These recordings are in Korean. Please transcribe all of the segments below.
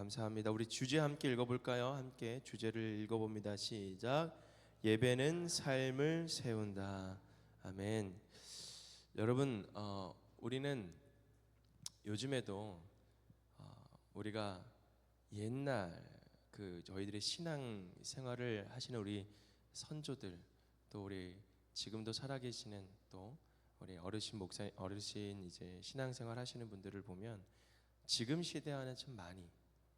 감사합니다. 우리 주제 함께 읽어볼까요? 함께 주제를 읽어봅니다. 시작. 예배는 삶을 세운다. 아멘. 여러분, 우리는 요즘에도 우리가 옛날 저희들의 신앙 생활을 하시는 우리 선조들, 또 우리 지금도 살아계시는 또 우리 어르신 이제 신앙생활 하시는 분들을 보면 지금 시대와는 좀 많이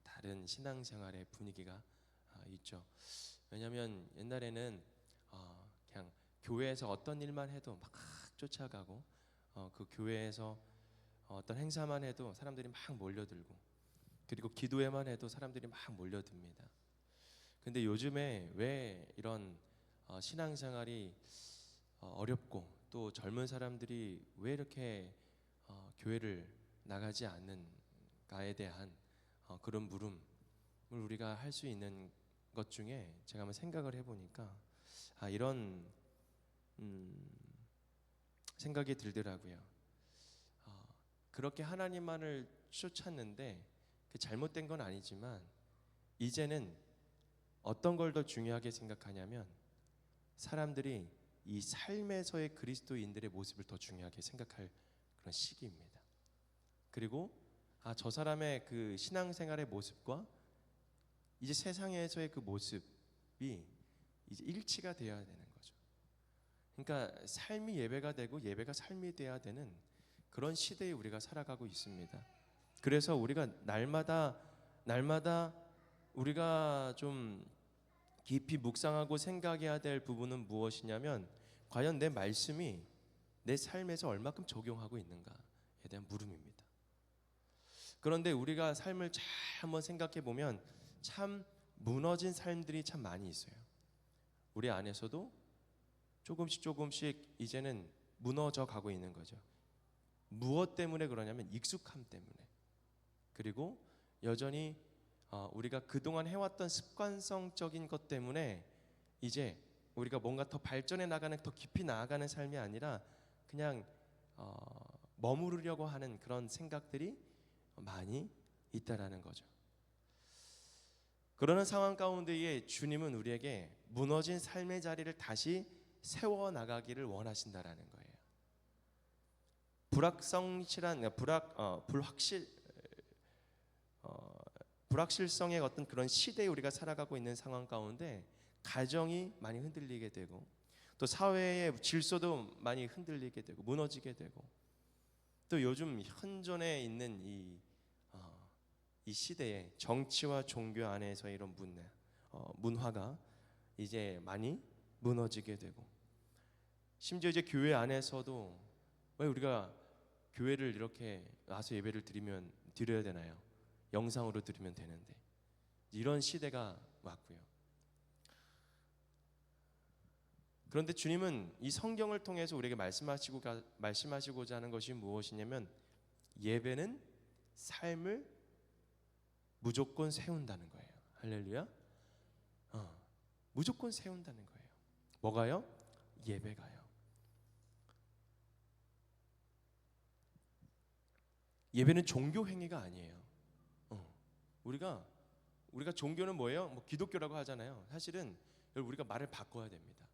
다른 신앙생활의 분위기가 있죠. 왜냐하면 옛날에는 그냥 교회에서 어떤 일만 해도 막 쫓아가고 그 교회에서 어떤 행사만 해도 사람들이 막 몰려들고, 그리고 기도회만 해도 사람들이 막 몰려듭니다. 근데 요즘에 왜 이런 신앙생활이 어렵고 또 젊은 사람들이 왜 이렇게 교회를 나가지 않는가에 대한 그런 물음을 우리가 할 수 있는 것 중에 제가 한번 생각을 해보니까 이런 생각이 들더라고요. 그렇게 하나님만을 쫓았는데 그 잘못된 건 아니지만 이제는 어떤 걸 더 중요하게 생각하냐면 사람들이 이 삶에서의 그리스도인들의 모습을 더 중요하게 생각할 그런 시기입니다. 그리고 저 사람의 그 신앙생활의 모습과 이제 세상에서의 그 모습이 이제 일치가 되어야 되는 거죠. 그러니까 삶이 예배가 되고 예배가 삶이 되어야 되는 그런 시대에 우리가 살아가고 있습니다. 그래서 우리가 날마다 우리가 좀 깊이 묵상하고 생각해야 될 부분은 무엇이냐면 과연 내 말씀이 내 삶에서 얼마큼 적용하고 있는가에 대한 물음입니다. 그런데 우리가 삶을 잘 한번 생각해 보면 참 무너진 삶들이 참 많이 있어요. 우리 안에서도 조금씩 이제는 무너져 가고 있는 거죠. 무엇 때문에 그러냐면 익숙함 때문에, 그리고 여전히 우리가 그동안 해왔던 습관성적인 것 때문에 이제 우리가 뭔가 더 발전해 나가는, 더 깊이 나아가는 삶이 아니라 그냥 머무르려고 하는 그런 생각들이 많이 있다라는 거죠. 그러는 상황 가운데에 주님은 우리에게 무너진 삶의 자리를 다시 세워 나가기를 원하신다라는 거예요. 불확실성의 어떤 그런 시대에 우리가 살아가고 있는 상황 가운데 가정이 많이 흔들리게 되고, 또 사회의 질서도 많이 흔들리게 되고 무너지게 되고, 또 요즘 현존에 있는 이 시대에 정치와 종교 안에서 이런 문화가 이제 많이 무너지게 되고, 심지어 이제 교회 안에서도 왜 우리가 교회를 이렇게 와서 예배를 드려야 되나요? 영상으로 드리면 되는데, 이런 시대가 왔고요. 그런데 주님은 이 성경을 통해서 우리에게 말씀하시고자 하는 것이 무엇이냐면 예배는 삶을 무조건 세운다는 거예요. 할렐루야. 무조건 세운다는 거예요. 뭐가요? 예배가요. 예배는 종교 행위가 아니에요. 우리가 종교는 뭐예요? 뭐 기독교라고 하잖아요. 사실은 우리가 말을 바꿔야 됩니다.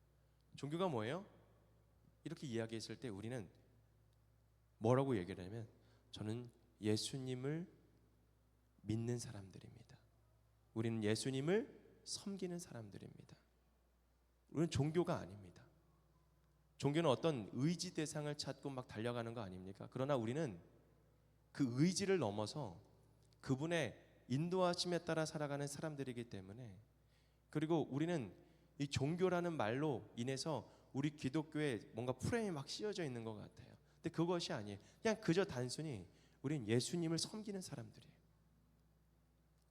종교가 뭐예요? 이렇게 이야기했을 때 우리는 뭐라고 얘기를 하냐면 저는 예수님을 믿는 사람들입니다. 우리는 예수님을 섬기는 사람들입니다. 우리는 종교가 아닙니다. 종교는 어떤 의지 대상을 찾고 막 달려가는 거 아닙니까? 그러나 우리는 그 의지를 넘어서 그분의 인도하심에 따라 살아가는 사람들이기 때문에, 그리고 우리는 이 종교라는 말로 인해서 우리 기독교에 뭔가 프레임이 막 씌워져 있는 것 같아요. 근데 그것이 아니에요. 그냥 그저 단순히 우리는 예수님을 섬기는 사람들이에요.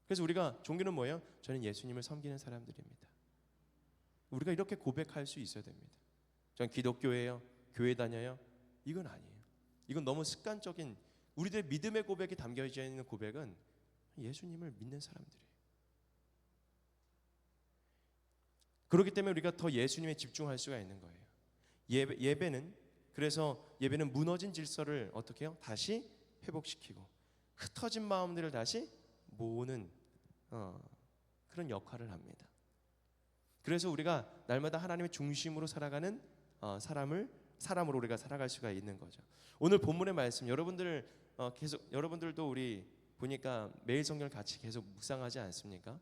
그래서 우리가 종교는 뭐예요? 저는 예수님을 섬기는 사람들입니다. 우리가 이렇게 고백할 수 있어야 됩니다. 저는 기독교예요, 교회 다녀요. 이건 아니에요. 이건 너무 습관적인, 우리들의 믿음의 고백이 담겨져 있는 고백은 예수님을 믿는 사람들이에요. 그렇기 때문에 우리가 더 예수님에 집중할 수가 있는 거예요. 그래서 예배는 무너진 질서를 어떻게 해요? 다시 회복시키고 흩어진 마음들을 다시 모으는 그런 역할을 합니다. 그래서 우리가 날마다 하나님의 중심으로 살아가는 사람으로 우리가 살아갈 수가 있는 거죠. 오늘 본문의 말씀 여러분들도 우리 보니까 매일 성경을 같이 계속 묵상하지 않습니까?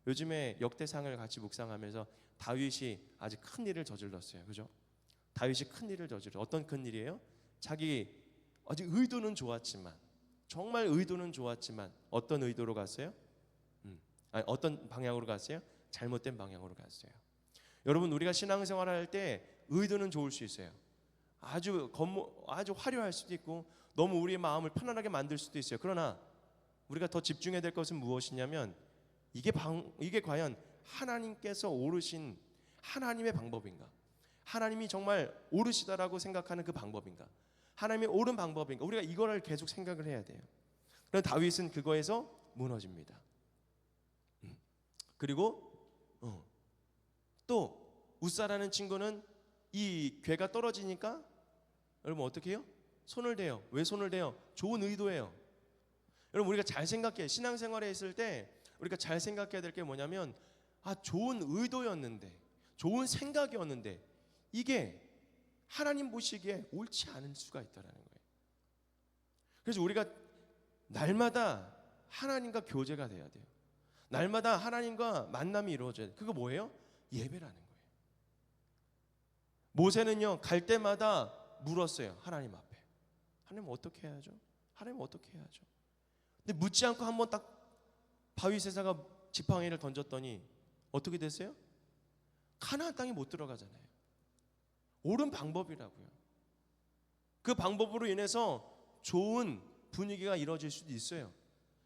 요즘에 역대상을 같이 묵상하면서 다윗이 아주 큰 일을 저질렀어요. 그죠? 다윗이 큰 일을 어떤 큰 일이에요? 자기 아직 의도는 좋았지만, 정말 의도는 좋았지만 어떤 의도로 갔어요? 어떤 방향으로 갔어요? 잘못된 방향으로 갔어요. 여러분, 우리가 신앙생활을 할 때 의도는 좋을 수 있어요. 아주 화려할 수도 있고 너무 우리의 마음을 편안하게 만들 수도 있어요. 그러나 우리가 더 집중해야 될 것은 무엇이냐면 이게 과연 하나님께서 오르신 하나님의 방법인가? 하나님이 정말 오르시다라고 생각하는 그 방법인가? 하나님의 옳은 방법인가? 우리가 이거를 계속 생각을 해야 돼요. 그런데 다윗은 그거에서 무너집니다. 그리고 또 웃사라는 친구는 이 괴가 떨어지니까 여러분 어떻게 해요? 손을 대요. 왜 손을 대요? 좋은 의도예요. 여러분, 우리가 잘 생각해요. 신앙생활에 있을 때 우리가 잘 생각해야 될 게 뭐냐면 좋은 의도였는데, 좋은 생각이었는데 이게 하나님 보시기에 옳지 않을 수가 있다라는 거예요. 그래서 우리가 날마다 하나님과 교제가 돼야 돼요. 날마다 하나님과 만남이 이루어져야 돼요. 그거 뭐예요? 예배라는 거예요. 모세는요, 갈 때마다 물었어요. 하나님 앞에. 하나님 어떻게 해야죠? 하나님 어떻게 해야죠? 근데 묻지 않고 한번 딱 바위 세사가 지팡이를 던졌더니 어떻게 됐어요? 가나안 땅에 못 들어가잖아요. 옳은 방법이라고요. 그 방법으로 인해서 좋은 분위기가 이루어질 수도 있어요.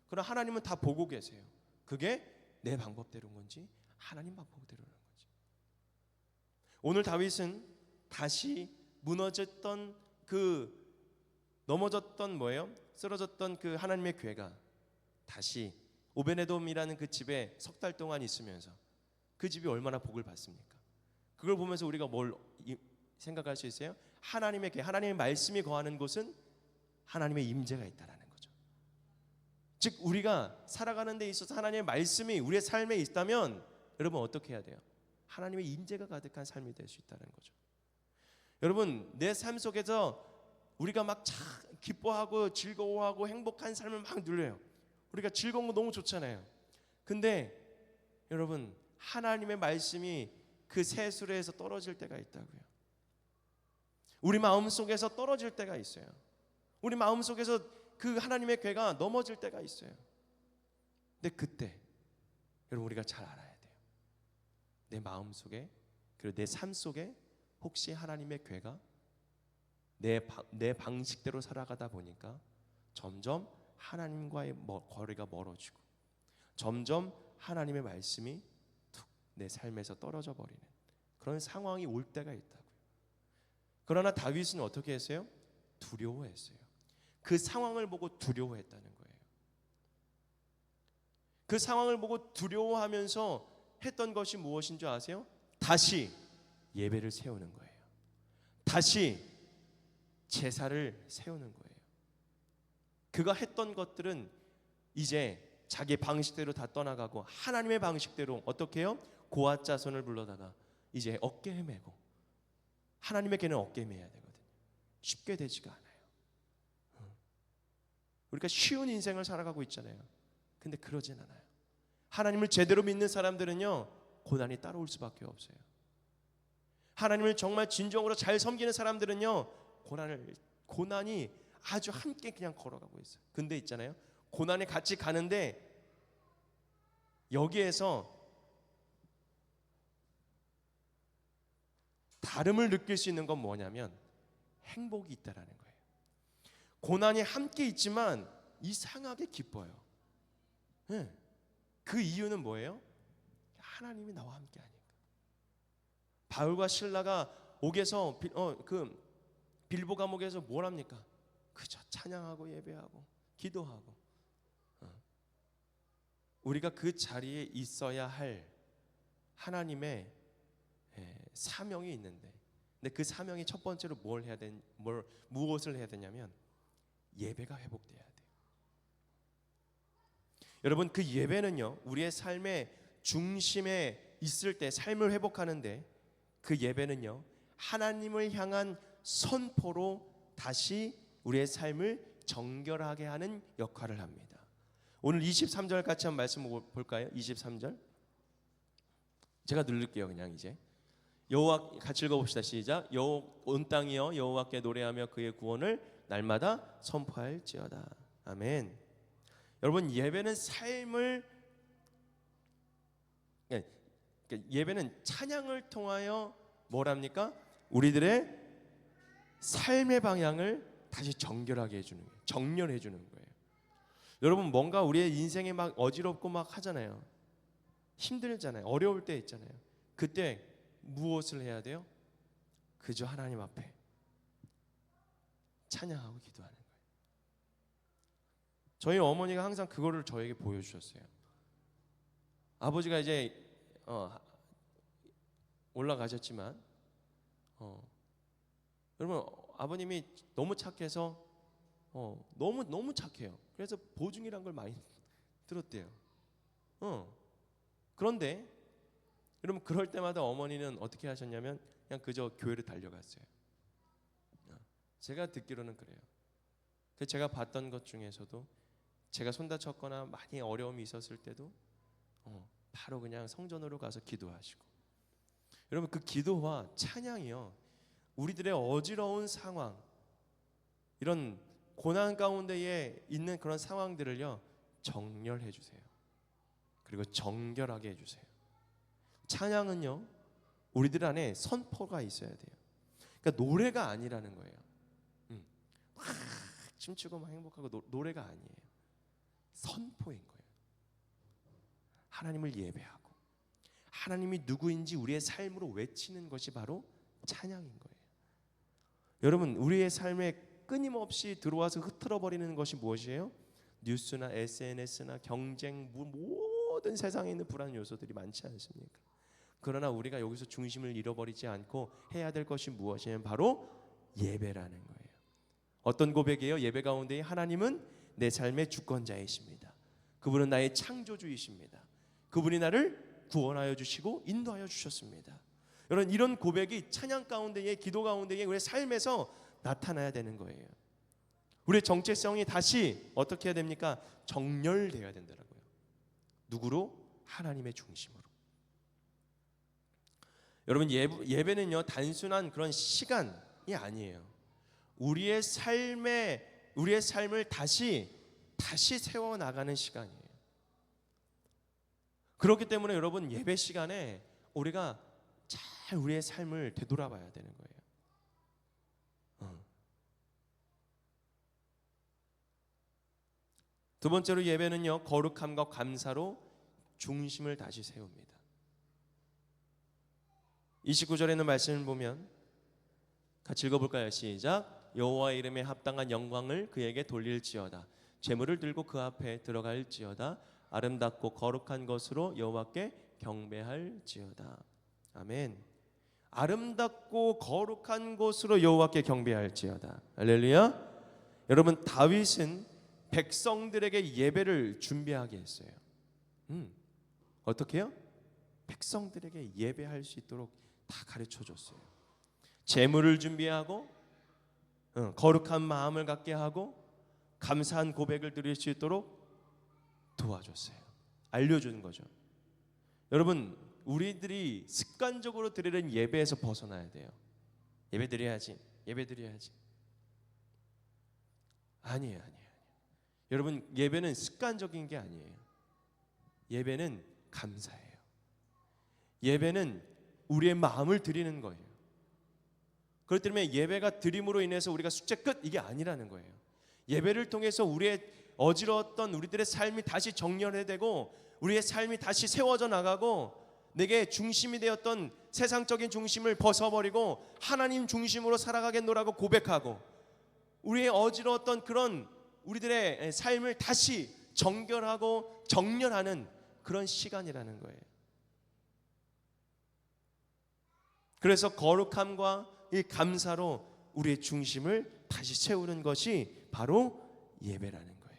그러나 하나님은 다 보고 계세요. 그게 내 방법대로인 건지 하나님 방법대로인 건지. 오늘 다윗은 다시 넘어졌던 쓰러졌던 그 하나님의 괴가 다시 오베네돔이라는 그 집에 석 달 동안 있으면서 그 집이 얼마나 복을 받습니까? 그걸 보면서 우리가 뭘 생각할 수 있어요? 하나님의 괴, 하나님의 말씀이 거하는 곳은 하나님의 임재가 있다라는 거죠. 즉 우리가 살아가는 데 있어서 하나님의 말씀이 우리의 삶에 있다면 여러분 어떻게 해야 돼요? 하나님의 임재가 가득한 삶이 될 수 있다는 거죠. 여러분, 내 삶 속에서 우리가 막 기뻐하고 즐거워하고 행복한 삶을 막 누려요. 우리가 즐거운 거 너무 좋잖아요. 근데 여러분, 하나님의 말씀이 그 세수레에서 떨어질 때가 있다고요. 우리 마음 속에서 떨어질 때가 있어요. 우리 마음 속에서 그 하나님의 괴가 넘어질 때가 있어요. 근데 그때 여러분, 우리가 잘 알아야 돼요. 내 마음 속에, 그리고 내 삶 속에 혹시 하나님의 괴가 내 방식대로 살아가다 보니까 점점 하나님과의 거리가 멀어지고 점점 하나님의 말씀이 툭 내 삶에서 떨어져 버리는 그런 상황이 올 때가 있다고요. 그러나 다윗은 어떻게 했어요? 두려워했어요. 그 상황을 보고 두려워했다는 거예요. 그 상황을 보고 두려워하면서 했던 것이 무엇인 줄 아세요? 다시 예배를 세우는 거예요. 다시 제사를 세우는 거예요. 그가 했던 것들은 이제 자기 방식대로 다 떠나가고 하나님의 방식대로 어떻게 해요? 고아 자손을 불러다가 이제 어깨에 메고, 하나님의 개는 어깨에 메야 되거든요. 쉽게 되지가 않아요. 우리가 쉬운 인생을 살아가고 있잖아요. 근데 그러진 않아요. 하나님을 제대로 믿는 사람들은요, 고난이 따라올 수밖에 없어요. 하나님을 정말 진정으로 잘 섬기는 사람들은요, 고난이 아주 함께 그냥 걸어가고 있어요. 근데 있잖아요, 고난에 같이 가는데 여기에서 다름을 느낄 수 있는 건 뭐냐면 행복이 있다라는 거예요. 고난이 함께 있지만 이상하게 기뻐요. 네. 그 이유는 뭐예요? 하나님이 나와 함께 하니까. 바울과 실라가 옥에서 빌보 감옥에서 뭘 합니까? 그저 찬양하고 예배하고 기도하고. 우리가 그 자리에 있어야 할 하나님의 사명이 있는데, 근데 그 사명이 첫 번째로 무엇을 해야 되냐면 예배가 회복돼야 돼요. 여러분, 그 예배는요, 우리의 삶의 중심에 있을 때 삶을 회복하는데, 그 예배는요, 하나님을 향한 선포로 다시 우리의 삶을 정결하게 하는 역할을 합니다. 오늘 23절 같이 한번 말씀 볼까요? 23절 제가 누를게요. 그냥 이제 여호와 같이 읽어봅시다. 시작. 온 땅이여 여호와께 노래하며 그의 구원을 날마다 선포할지어다. 아멘. 여러분, 예배는 삶을, 예배는 찬양을 통하여 뭐랍니까? 우리들의 삶의 방향을 다시 정결하게 해주는 거예요. 정렬해 주는 거예요. 여러분, 뭔가 우리의 인생에 막 어지럽고 막 하잖아요. 힘들잖아요. 어려울 때 있잖아요. 그때 무엇을 해야 돼요? 그저 하나님 앞에 찬양하고 기도하는 거예요. 저희 어머니가 항상 그거를 저에게 보여주셨어요. 아버지가 이제 올라가셨지만 여러분, 아버님이 너무 착해서 너무 착해요. 그래서 보증이란 걸 많이 들었대요. 그런데 여러분, 그럴 때마다 어머니는 어떻게 하셨냐면 그냥 그저 교회를 달려갔어요. 제가 듣기로는 그래요. 제가 봤던 것 중에서도 제가 손 다쳤거나 많이 어려움이 있었을 때도 바로 그냥 성전으로 가서 기도하시고, 여러분, 그 기도와 찬양이요, 우리들의 어지러운 상황, 이런 고난 가운데에 있는 그런 상황들을요 정렬해 주세요. 그리고 정결하게 해주세요. 찬양은요, 우리들 안에 선포가 있어야 돼요. 그러니까 노래가 아니라는 거예요. 막 춤추고 막 행복하고 노래가 아니에요. 선포인 거예요. 하나님을 예배하고 하나님이 누구인지 우리의 삶으로 외치는 것이 바로 찬양인 거예요. 여러분, 우리의 삶에 끊임없이 들어와서 흐트러버리는 것이 무엇이에요? 뉴스나 SNS나 경쟁, 모든 세상에 있는 불안 요소들이 많지 않습니까? 그러나 우리가 여기서 중심을 잃어버리지 않고 해야 될 것이 무엇이냐면 바로 예배라는 거예요. 어떤 고백이에요? 예배 가운데 하나님은 내 삶의 주권자이십니다. 그분은 나의 창조주이십니다. 그분이 나를 구원하여 주시고 인도하여 주셨습니다. 여러분, 이런 고백이 찬양 가운데에, 기도 가운데에 우리의 삶에서 나타나야 되는 거예요. 우리의 정체성이 다시 어떻게 해야 됩니까? 정렬되어야 된다고요. 누구로? 하나님의 중심으로. 여러분, 예배는요 단순한 그런 시간이 아니에요. 우리의 삶을 다시 세워 나가는 시간이에요. 그렇기 때문에 여러분, 예배 시간에 우리가 잘 우리의 삶을 되돌아봐야 되는 거예요. 두 번째로, 예배는요 거룩함과 감사로 중심을 다시 세웁니다. 29절에 있는 말씀을 보면 같이 읽어볼까요? 시작. 여호와의 이름에 합당한 영광을 그에게 돌릴지어다. 제물을 들고 그 앞에 들어갈지어다. 아름답고 거룩한 것으로 여호와께 경배할지어다. 아멘. 아름답고 거룩한 곳으로 여호와께 경배할지어다. 할렐루야. 여러분, 다윗은 백성들에게 예배를 준비하게 했어요. 어떻게 해요? 백성들에게 예배할 수 있도록 다 가르쳐 줬어요. 제물을 준비하고 거룩한 마음을 갖게 하고 감사한 고백을 드릴 수 있도록 도와줬어요. 알려주는 거죠. 여러분, 우리들이 습관적으로 드리는 예배에서 벗어나야 돼요. 예배 드려야지. 아니에요. 여러분, 예배는 습관적인 게 아니에요. 예배는 감사예요. 예배는 우리의 마음을 드리는 거예요. 그렇기 때문에 예배가 드림으로 인해서 우리가 숙제 끝, 이게 아니라는 거예요. 예배를 통해서 우리의 어지러웠던 우리들의 삶이 다시 정렬되고 우리의 삶이 다시 세워져 나가고 내게 중심이 되었던 세상적인 중심을 벗어버리고 하나님 중심으로 살아가겠노라고 고백하고 우리의 어지러웠던 그런 우리들의 삶을 다시 정결하고 정렬하는 그런 시간이라는 거예요. 그래서 거룩함과 이 감사로 우리의 중심을 다시 세우는 것이 바로 예배라는 거예요.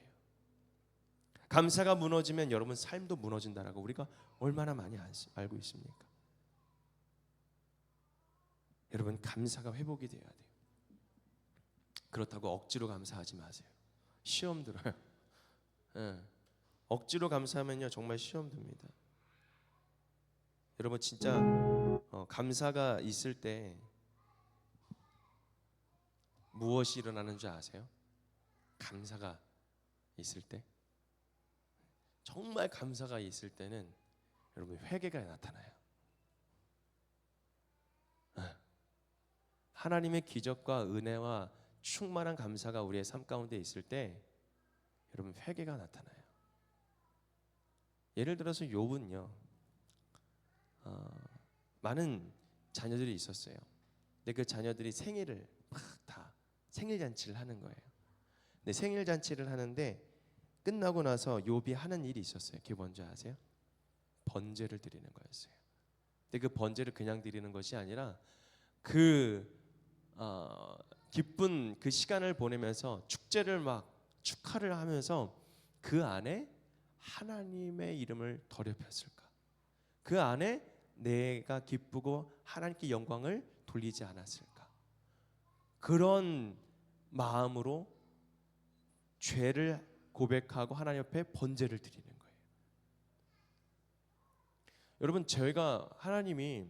감사가 무너지면 여러분 삶도 무너진다라고 우리가 얼마나 많이 알고 있습니까? 여러분 감사가 회복이 돼야 돼요. 그렇다고 억지로 감사하지 마세요. 시험 들어요. 예. 억지로 감사하면요 정말 시험 듭니다. 여러분 진짜 감사가 있을 때 무엇이 일어나는 줄 아세요? 감사가 있을 때, 정말 감사가 있을 때는 여러분 회개가 나타나요. 하나님의 기적과 은혜와 충만한 감사가 우리의 삶 가운데 있을 때 여러분 회개가 나타나요. 예를 들어서 욥은요 많은 자녀들이 있었어요. 근데 그 자녀들이 생일을 막 다 생일 잔치를 하는 거예요. 근데 생일 잔치를 하는데 끝나고 나서 욥이 하는 일이 있었어요. 그게 뭔지 아세요? 번제를 드리는 거였어요. 근데 그 번제를 그냥 드리는 것이 아니라 그 기쁜 그 시간을 보내면서 축제를 막 축하를 하면서 그 안에 하나님의 이름을 더럽혔을까? 그 안에 내가 기쁘고 하나님께 영광을 돌리지 않았을까? 그런 마음으로 죄를 고백하고 하나님 앞에 번제를 드리는 거예요. 여러분 저희가 하나님이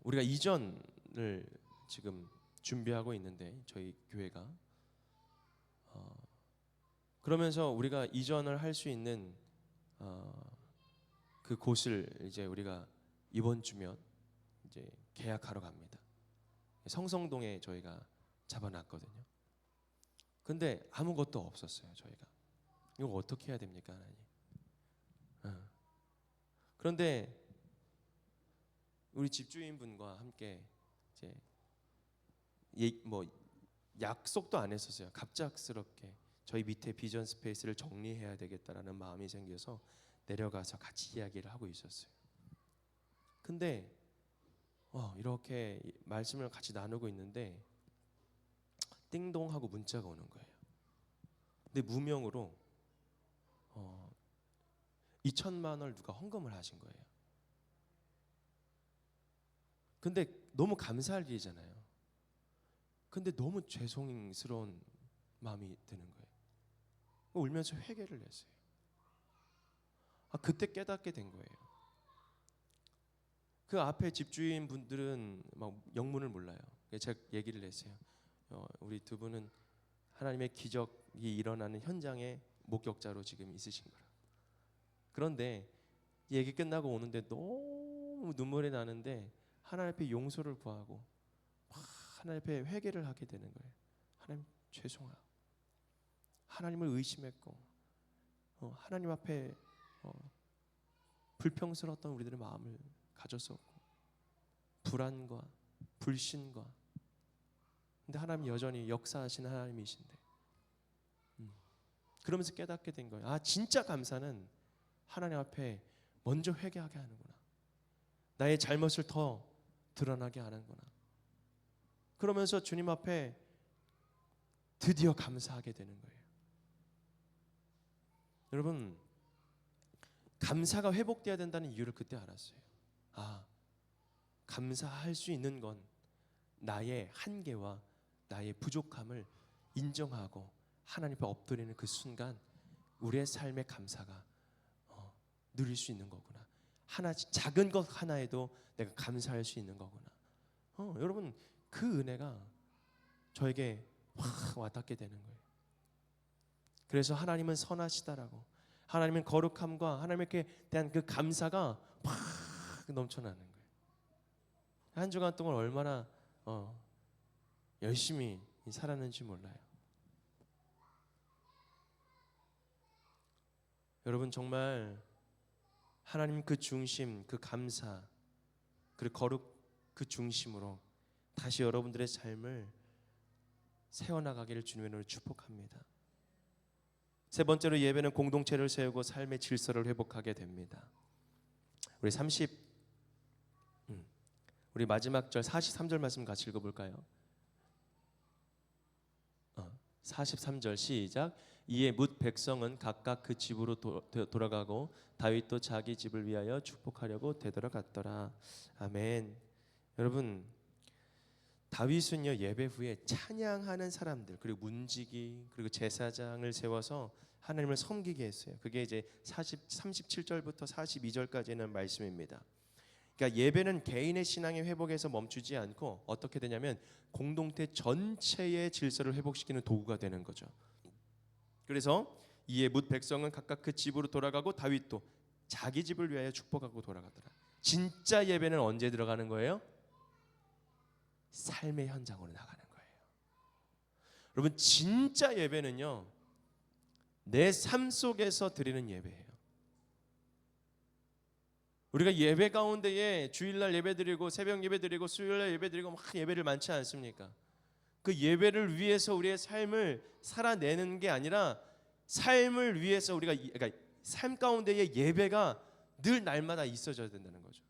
우리가 이전을 지금 준비하고 있는데 저희 교회가 그러면서 우리가 이전을 할 수 있는 그 곳을 이제 우리가 이번 주면 이제 계약하러 갑니다. 성성동에 저희가 잡아놨거든요. 근데 아무것도 없었어요. 저희가 이거 어떻게 해야 됩니까, 하나님? 그런데 우리 집주인분과 함께 이제 뭐 약속도 안 했었어요. 갑작스럽게 저희 밑에 비전 스페이스를 정리해야 되겠다라는 마음이 생겨서 내려가서 같이 이야기를 하고 있었어요. 근데 이렇게 말씀을 같이 나누고 있는데 띵동 하고 문자가 오는 거예요. 근데 무명으로 2천만 원을 누가 헌금을 하신 거예요. 근데 너무 감사할 일이잖아요. 근데 너무 죄송스러운 마음이 드는 거예요. 울면서 회개를 했어요. 그때 깨닫게 된 거예요. 그 앞에 집주인 분들은 막 영문을 몰라요. 제가 얘기를 했어요. 우리 두 분은 하나님의 기적이 일어나는 현장에 목격자로 지금 있으신 거라. 그런데 얘기 끝나고 오는데 너무 눈물이 나는데 하나님 앞에 용서를 구하고 하나님 앞에 회개를 하게 되는 거예요. 하나님 죄송해요. 하나님을 의심했고 하나님 앞에 불평스러웠던 우리들의 마음을 가졌었고 불안과 불신과 근데 하나님 여전히 역사하시는 하나님이신데 그러면서 깨닫게 된 거예요. 진짜 감사는 하나님 앞에 먼저 회개하게 하는구나. 나의 잘못을 더 드러나게 하는구나. 그러면서 주님 앞에 드디어 감사하게 되는 거예요. 여러분 감사가 회복돼야 된다는 이유를 그때 알았어요. 감사할 수 있는 건 나의 한계와 나의 부족함을 인정하고 하나님 앞에 엎드리는 그 순간 우리의 삶의 감사가 누릴 수 있는 거구나. 작은 것 하나에도 내가 감사할 수 있는 거구나. 여러분 그 은혜가 저에게 확 와닿게 되는 거예요. 그래서 하나님은 선하시다라고 하나님은 거룩함과 하나님께 대한 그 감사가 막 넘쳐나는 거예요. 한 주간 동안 얼마나 열심히 살았는지 몰라요. 여러분 정말 하나님 그 중심, 그 감사, 그 거룩 그 중심으로 다시 여러분들의 삶을 세워나가기를 주님의 이름으로 축복합니다. 세 번째로 예배는 공동체를 세우고 삶의 질서를 회복하게 됩니다. 우리 마지막 절 43절 말씀 같이 읽어볼까요? 43절 시작. 이에 뭇 백성은 각각 그 집으로 돌아가고 다윗도 자기 집을 위하여 축복하려고 되돌아갔더라. 아멘. 여러분, 다윗은요 예배 후에 찬양하는 사람들, 그리고 문지기, 그리고 제사장을 세워서 하나님을 섬기게 했어요. 그게 이제 37절부터 42절까지는 말씀입니다. 그러니까 예배는 개인의 신앙의 회복에서 멈추지 않고 어떻게 되냐면 공동체 전체의 질서를 회복시키는 도구가 되는 거죠. 그래서 이에 뭇 백성은 각각 그 집으로 돌아가고 다윗도 자기 집을 위하여 축복하고 돌아가더라. 진짜 예배는 언제 들어가는 거예요? 삶의 현장으로 나가는 거예요. 여러분, 진짜 예배는요 내 삶 속에서 드리는 예배예요. 우리가 예배 가운데에 주일날 예배드리고 새벽 예배드리고 수요일날 예배드리고 막 예배를 많지 않습니까? 그 예배를 위해서 우리의 삶을 살아내는 게 아니라 삶을 위해서 우리가 그러니까 삶 가운데의 예배가 늘 날마다 있어져야 된다는 거죠.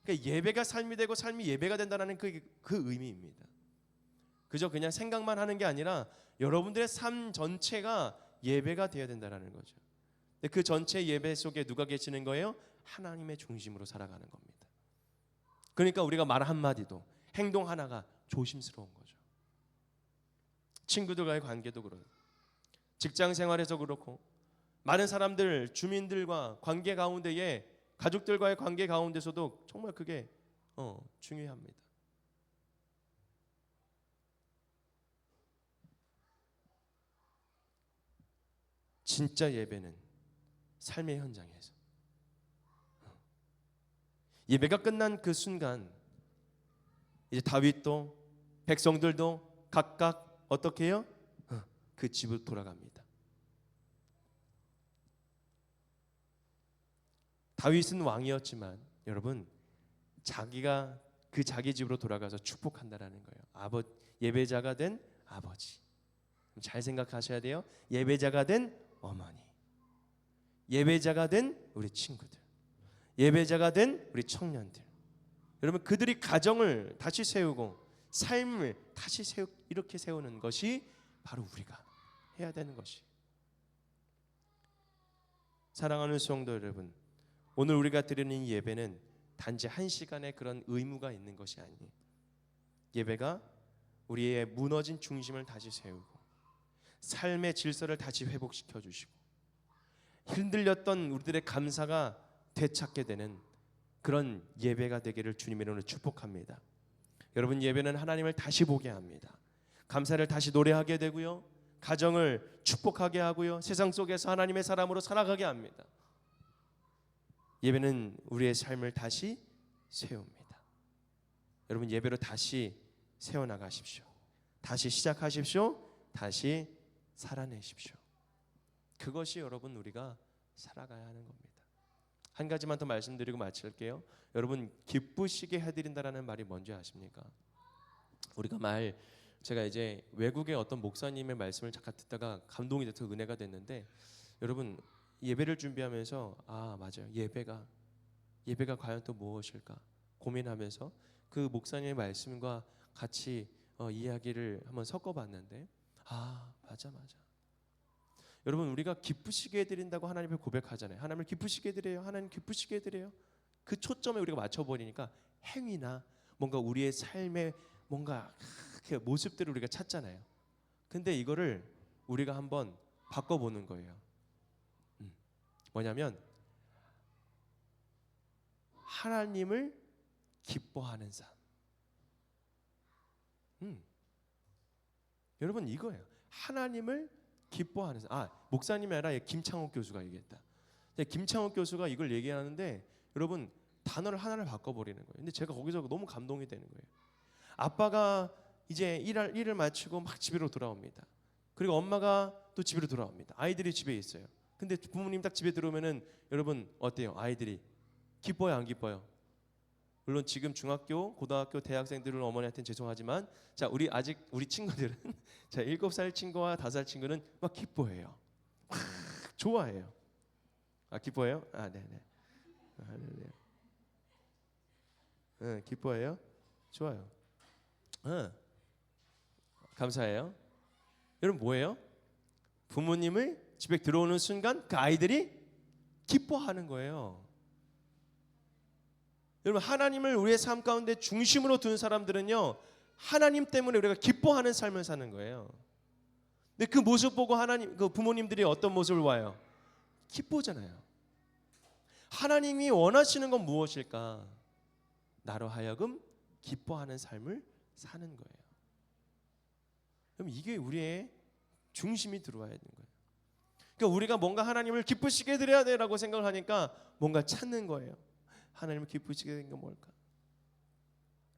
그러니까 예배가 삶이 되고 삶이 예배가 된다는 그 의미입니다. 그저 그냥 생각만 하는 게 아니라 여러분들의 삶 전체가 예배가 되어야 된다는 거죠. 그 전체 예배 속에 누가 계시는 거예요? 하나님의 중심으로 살아가는 겁니다. 그러니까 우리가 말 한마디도 행동 하나가 조심스러운 거죠. 친구들과의 관계도 그렇고 직장 생활에서 그렇고 많은 사람들, 주민들과 관계 가운데에 가족들과의 관계 가운데서도 정말 그게 중요합니다. 진짜 예배는 삶의 현장에서 예배가 끝난 그 순간 이제 다윗도 백성들도 각각 어떻게 해요? 그 집으로 돌아갑니다. 다윗은 왕이었지만 여러분 자기가 그 자기 집으로 돌아가서 축복한다라는 거예요. 예배자가 된 아버지. 잘 생각하셔야 돼요. 예배자가 된 어머니, 예배자가 된 우리 친구들, 예배자가 된 우리 청년들. 여러분 그들이 가정을 다시 세우고 삶을 다시 이렇게 세우는 것이 바로 우리가 해야 되는 것이. 사랑하는 성도 여러분, 오늘 우리가 드리는 이 예배는 단지 한 시간의 그런 의무가 있는 것이 아니에요. 예배가 우리의 무너진 중심을 다시 세우고 삶의 질서를 다시 회복시켜 주시고 흔들렸던 우리들의 감사가 되찾게 되는 그런 예배가 되기를 주님의 이름으로 축복합니다. 여러분, 예배는 하나님을 다시 보게 합니다. 감사를 다시 노래하게 되고요, 가정을 축복하게 하고요, 세상 속에서 하나님의 사람으로 살아가게 합니다. 예배는 우리의 삶을 다시 세웁니다. 여러분 예배로 다시 세워나가십시오. 다시 시작하십시오. 다시 살아내십시오. 그것이 여러분 우리가 살아가야 하는 겁니다. 한 가지만 더 말씀드리고 마칠게요. 여러분 기쁘시게 해드린다라는 말이 뭔지 아십니까? 우리가 제가 이제 외국의 어떤 목사님의 말씀을 잠깐 듣다가 감동이 돼서 은혜가 됐는데, 여러분 예배를 준비하면서 맞아요, 예배가 과연 또 무엇일까 고민하면서 그 목사님의 말씀과 같이 이야기를 한번 섞어봤는데 맞아. 여러분 우리가 기쁘시게 해드린다고 하나님을 고백하잖아요. 하나님을 기쁘시게 해드려요. 하나님 기쁘시게 해드려요. 그 초점에 우리가 맞춰버리니까 행위나 뭔가 우리의 삶의 뭔가 그 모습들을 우리가 찾잖아요. 근데 이거를 우리가 한번 바꿔보는 거예요. 뭐냐면 하나님을 기뻐하는 삶. 여러분 이거예요. 하나님을 기뻐하는 삶. 목사님이 아니라 김창옥 교수가 얘기했다. 김창옥 교수가 이걸 얘기하는데 여러분 단어를 하나를 바꿔버리는 거예요. 근데 제가 거기서 너무 감동이 되는 거예요. 아빠가 이제 일을 마치고 막 집으로 돌아옵니다. 그리고 엄마가 또 집으로 돌아옵니다. 아이들이 집에 있어요. 근데 부모님 딱 집에 들어오면은 여러분 어때요? 아이들이 기뻐요, 안 기뻐요? 물론 지금 중학교, 고등학교, 대학생들은 어머니한테는 죄송하지만 자 우리 친구들은 자 7살 친구와 5살 친구는 막 기뻐해요. 좋아해요. 기뻐해요? 네네. 기뻐해요? 좋아요. 감사해요. 여러분 뭐예요? 부모님을 집에 들어오는 순간 그 아이들이 기뻐하는 거예요. 여러분, 하나님을 우리의 삶 가운데 중심으로 둔 사람들은요, 하나님 때문에 우리가 기뻐하는 삶을 사는 거예요. 근데 그 모습 보고 하나님, 그 부모님들이 어떤 모습을 봐요? 기쁘잖아요. 하나님이 원하시는 건 무엇일까? 나로 하여금 기뻐하는 삶을 사는 거예요. 그럼 이게 우리의 중심이 들어와야 되는 거예요. 그러니까 우리가 뭔가 하나님을 기쁘시게 드려야 되라고 생각을 하니까 뭔가 찾는 거예요. 하나님을 기쁘시게 된 게 뭘까?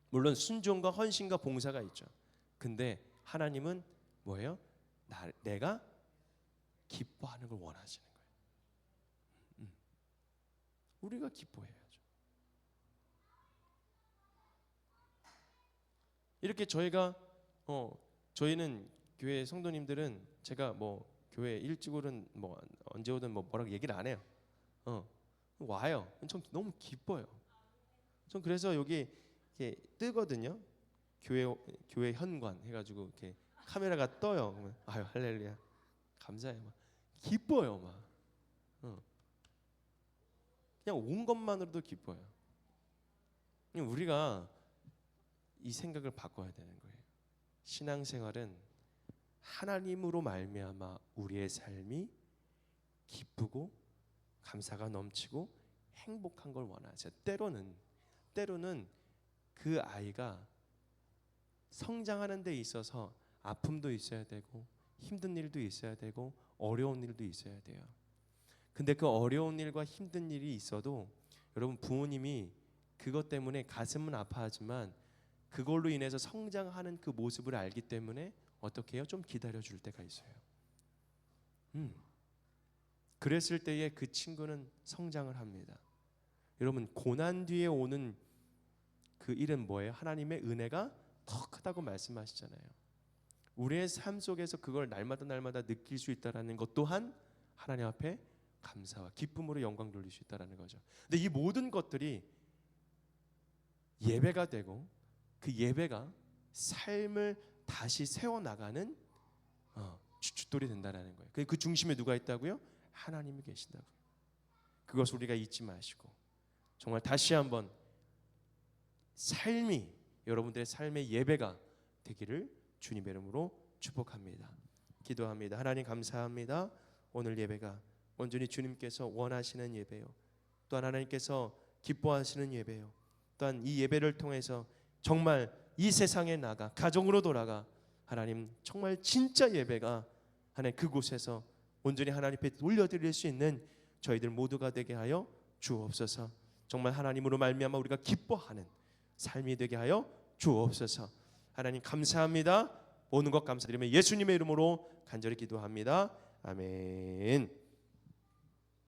물론 순종과 헌신과 봉사가 있죠. 근데 하나님은 뭐예요? 내가 기뻐하는 걸 원하시는 거예요. 우리가 기뻐해야죠. 이렇게 저희는 교회 성도님들은 제가 뭐 교회 일찍 오든 뭐 언제 오든 뭐라고 얘기를 안 해요. 와요. 전 너무 기뻐요. 전 그래서 여기 이렇게 뜨거든요. 교회 현관 해가지고 이렇게 카메라가 떠요. 그러면 아유 할렐루야 감사해요. 막 기뻐요. 막 그냥 온 것만으로도 기뻐요. 우리가 이 생각을 바꿔야 되는 거예요. 신앙생활은 하나님으로 말미암아 우리의 삶이 기쁘고 감사가 넘치고 행복한 걸 원하죠. 때로는 그 아이가 성장하는 데 있어서 아픔도 있어야 되고 힘든 일도 있어야 되고 어려운 일도 있어야 돼요. 근데 그 어려운 일과 힘든 일이 있어도 여러분 부모님이 그것 때문에 가슴은 아파하지만 그걸로 인해서 성장하는 그 모습을 알기 때문에 어떻게 해요? 좀 기다려줄 때가 있어요. 그랬을 때에 그 친구는 성장을 합니다. 여러분 고난 뒤에 오는 그 일은 뭐예요? 하나님의 은혜가 더 크다고 말씀하시잖아요. 우리의 삶 속에서 그걸 날마다 느낄 수 있다는 것 또한 하나님 앞에 감사와 기쁨으로 영광 돌릴 수 있다는 거죠. 근데 이 모든 것들이 예배가 되고 그 예배가 삶을 다시 세워나가는 주춧돌이 된다는 거예요. 그 중심에 누가 있다고요? 하나님이 계신다고요. 그것을 우리가 잊지 마시고 정말 다시 한번 삶이 여러분들의 삶의 예배가 되기를 주님의 이름으로 축복합니다. 기도합니다. 하나님 감사합니다. 오늘 예배가 온전히 주님께서 원하시는 예배요, 또한 하나님께서 기뻐하시는 예배요, 또한 이 예배를 통해서 정말 이 세상에 나가 가정으로 돌아가 하나님 정말 진짜 예배가 하나님 그곳에서 온전히 하나님 앞에 올려드릴 수 있는 저희들 모두가 되게 하여 주옵소서. 정말 하나님으로 말미암아 우리가 기뻐하는 삶이 되게 하여 주옵소서. 하나님 감사합니다. 모든 것 감사드리며 예수님의 이름으로 간절히 기도합니다. 아멘.